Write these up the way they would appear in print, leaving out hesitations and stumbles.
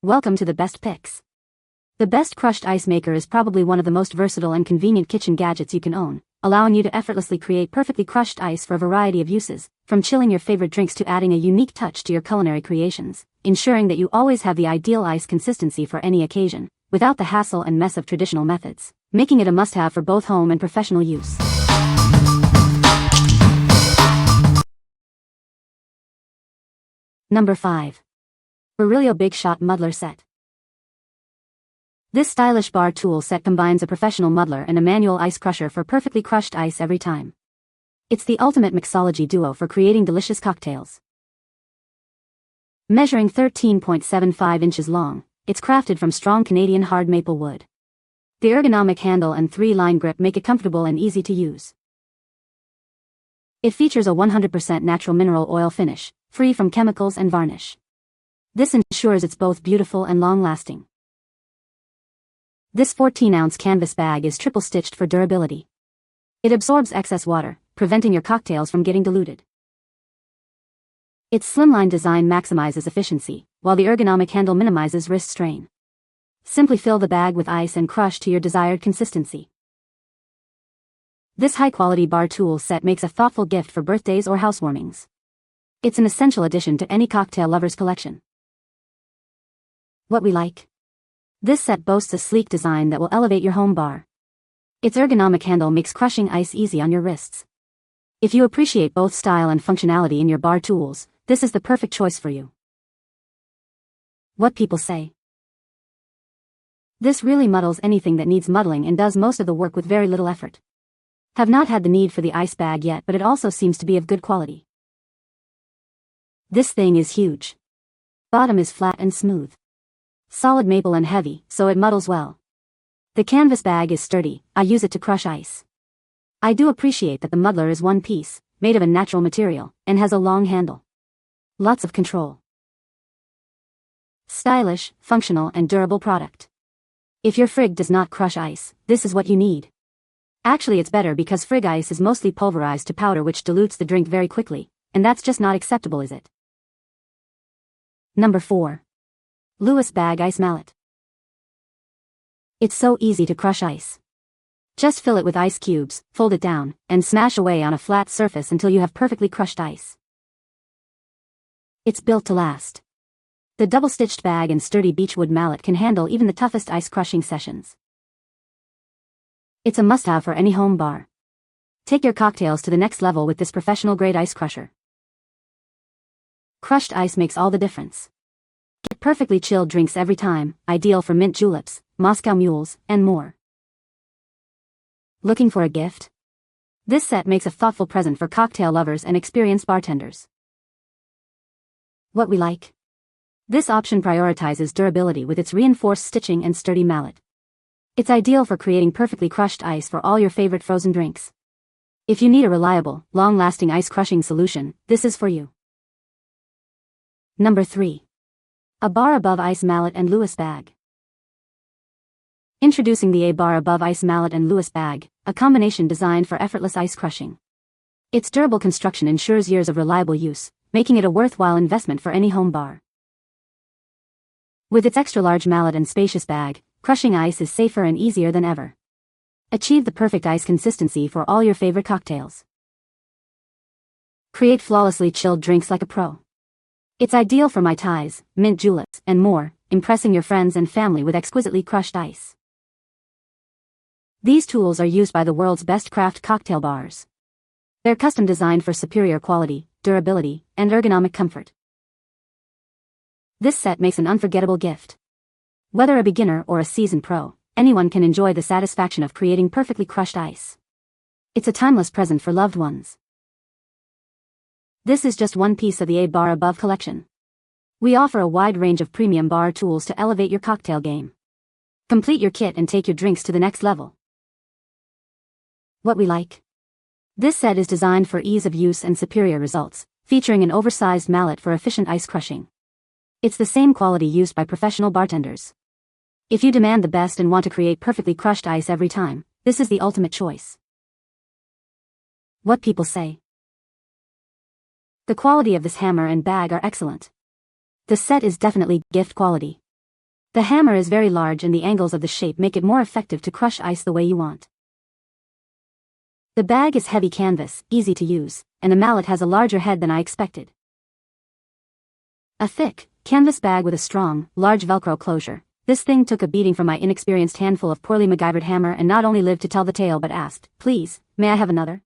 Welcome to the best picks. The best crushed ice maker is probably one of the most versatile and convenient kitchen gadgets you can own, allowing you to effortlessly create perfectly crushed ice for a variety of uses, from chilling your favorite drinks to adding a unique touch to your culinary creations, ensuring that you always have the ideal ice consistency for any occasion, without the hassle and mess of traditional methods, making it a must-have for both home and professional use. Number 5. Barillio Big Shot Muddler Set. This stylish bar tool set combines a professional muddler and a manual ice crusher for perfectly crushed ice every time. It's the ultimate mixology duo for creating delicious cocktails. Measuring 13.75 inches long, it's crafted from strong Canadian hard maple wood. The ergonomic handle and 3-line grip make it comfortable and easy to use. It features a 100% natural mineral oil finish, free from chemicals and varnish. This ensures it's both beautiful and long-lasting. This 14-ounce canvas bag is triple-stitched for durability. It absorbs excess water, preventing your cocktails from getting diluted. Its slimline design maximizes efficiency, while the ergonomic handle minimizes wrist strain. Simply fill the bag with ice and crush to your desired consistency. This high-quality bar tool set makes a thoughtful gift for birthdays or housewarmings. It's an essential addition to any cocktail lover's collection. What we like. This set boasts a sleek design that will elevate your home bar. Its ergonomic handle makes crushing ice easy on your wrists. If you appreciate both style and functionality in your bar tools, this is the perfect choice for you. What people say. This really muddles anything that needs muddling and does most of the work with very little effort. Have not had the need for the ice bag yet, but it also seems to be of good quality. This thing is huge. Bottom is flat and smooth. Solid maple and heavy, so it muddles well. The canvas bag is sturdy, I use it to crush ice. I do appreciate that the muddler is one piece, made of a natural material, and has a long handle. Lots of control. Stylish, functional and durable product. If your frig does not crush ice, this is what you need. Actually it's better because frig ice is mostly pulverized to powder which dilutes the drink very quickly, and that's just not acceptable, is it? Number 4. Lewis Bag Ice Mallet. It's so easy to crush ice. Just fill it with ice cubes, fold it down, and smash away on a flat surface until you have perfectly crushed ice. It's built to last. The double-stitched bag and sturdy beechwood mallet can handle even the toughest ice crushing sessions. It's a must-have for any home bar. Take your cocktails to the next level with this professional-grade ice crusher. Crushed ice makes all the difference. Get perfectly chilled drinks every time, ideal for mint juleps, Moscow mules, and more. Looking for a gift? This set makes a thoughtful present for cocktail lovers and experienced bartenders. What we like. This option prioritizes durability with its reinforced stitching and sturdy mallet. It's ideal for creating perfectly crushed ice for all your favorite frozen drinks. If you need a reliable, long-lasting ice crushing solution, this is for you. Number 3. A Bar Above Ice Mallet and Lewis Bag. Introducing the A Bar Above Ice Mallet and Lewis Bag, a combination designed for effortless ice crushing. Its durable construction ensures years of reliable use, making it a worthwhile investment for any home bar. With its extra-large mallet and spacious bag, crushing ice is safer and easier than ever. Achieve the perfect ice consistency for all your favorite cocktails. Create flawlessly chilled drinks like a pro. It's ideal for Mai Tais, mint juleps, and more, impressing your friends and family with exquisitely crushed ice. These tools are used by the world's best craft cocktail bars. They're custom designed for superior quality, durability, and ergonomic comfort. This set makes an unforgettable gift. Whether a beginner or a seasoned pro, anyone can enjoy the satisfaction of creating perfectly crushed ice. It's a timeless present for loved ones. This is just one piece of the A Bar Above collection. We offer a wide range of premium bar tools to elevate your cocktail game. Complete your kit and take your drinks to the next level. What we like. This set is designed for ease of use and superior results, featuring an oversized mallet for efficient ice crushing. It's the same quality used by professional bartenders. If you demand the best and want to create perfectly crushed ice every time, this is the ultimate choice. What people say. The quality of this hammer and bag are excellent. The set is definitely gift quality. The hammer is very large and the angles of the shape make it more effective to crush ice the way you want. The bag is heavy canvas, easy to use, and the mallet has a larger head than I expected. A thick, canvas bag with a strong, large Velcro closure. This thing took a beating from my inexperienced handful of poorly MacGyvered hammer and not only lived to tell the tale but asked, "Please, may I have another?"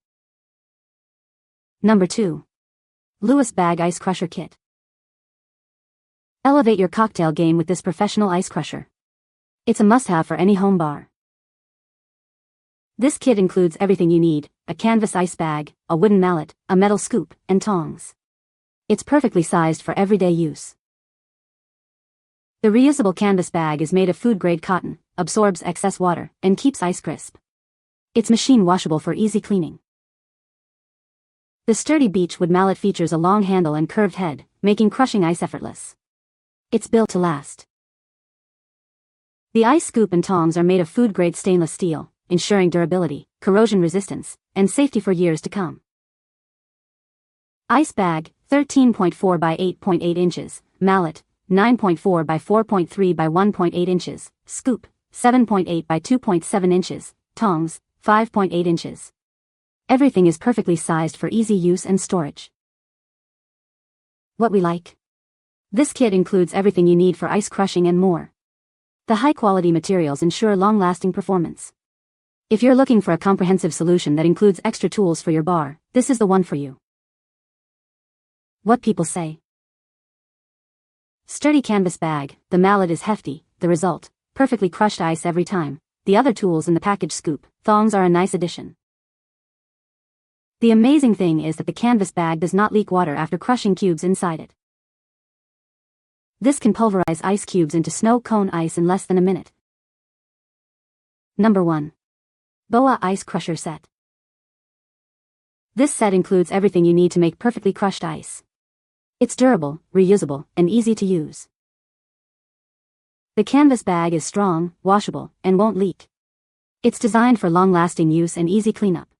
Number 2. Lewis Bag Ice Crusher Kit. Elevate your cocktail game with this professional ice crusher. It's a must-have for any home bar. This kit includes everything you need: a canvas ice bag, a wooden mallet, a metal scoop, and tongs. It's perfectly sized for everyday use. The reusable canvas bag is made of food-grade cotton, absorbs excess water, and keeps ice crisp. It's machine washable for easy cleaning. The sturdy beechwood mallet features a long handle and curved head, making crushing ice effortless. It's built to last. The ice scoop and tongs are made of food-grade stainless steel, ensuring durability, corrosion resistance, and safety for years to come. Ice bag, 13.4 by 8.8 inches, mallet, 9.4 by 4.3 by 1.8 inches, scoop, 7.8 by 2.7 inches, tongs, 5.8 inches. Everything is perfectly sized for easy use and storage. What we like. This kit includes everything you need for ice crushing and more. The high-quality materials ensure long-lasting performance. If you're looking for a comprehensive solution that includes extra tools for your bar, this is the one for you. What people say. Sturdy canvas bag, the mallet is hefty, the result, perfectly crushed ice every time. The other tools in the package scoop, thongs are a nice addition. The amazing thing is that the canvas bag does not leak water after crushing cubes inside it. This can pulverize ice cubes into snow cone ice in less than a minute. Number 1. Boao Ice Crusher Set. This set includes everything you need to make perfectly crushed ice. It's durable, reusable, and easy to use. The canvas bag is strong, washable, and won't leak. It's designed for long-lasting use and easy cleanup.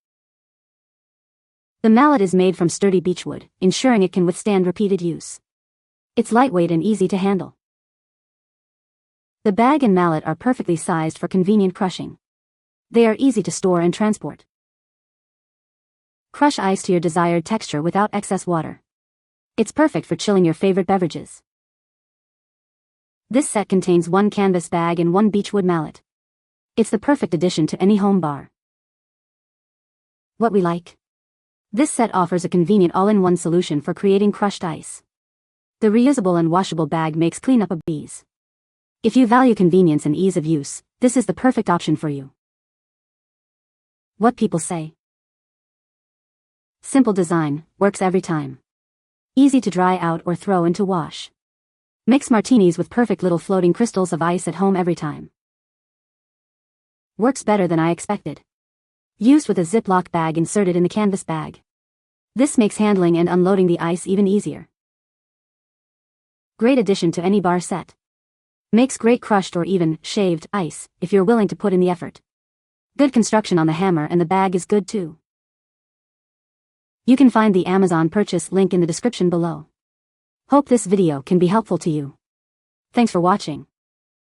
The mallet is made from sturdy beechwood, ensuring it can withstand repeated use. It's lightweight and easy to handle. The bag and mallet are perfectly sized for convenient crushing. They are easy to store and transport. Crush ice to your desired texture without excess water. It's perfect for chilling your favorite beverages. This set contains one canvas bag and one beechwood mallet. It's the perfect addition to any home bar. What we like. This set offers a convenient all-in-one solution for creating crushed ice. The reusable and washable bag makes cleanup a breeze. If you value convenience and ease of use, this is the perfect option for you. What people say. Simple design, works every time. Easy to dry out or throw into wash. Mix martinis with perfect little floating crystals of ice at home every time. Works better than I expected. Used with a Ziploc bag inserted in the canvas bag. This makes handling and unloading the ice even easier. Great addition to any bar set. Makes great crushed or even shaved ice, if you're willing to put in the effort. Good construction on the hammer and the bag is good too. You can find the Amazon purchase link in the description below. Hope this video can be helpful to you. Thanks for watching.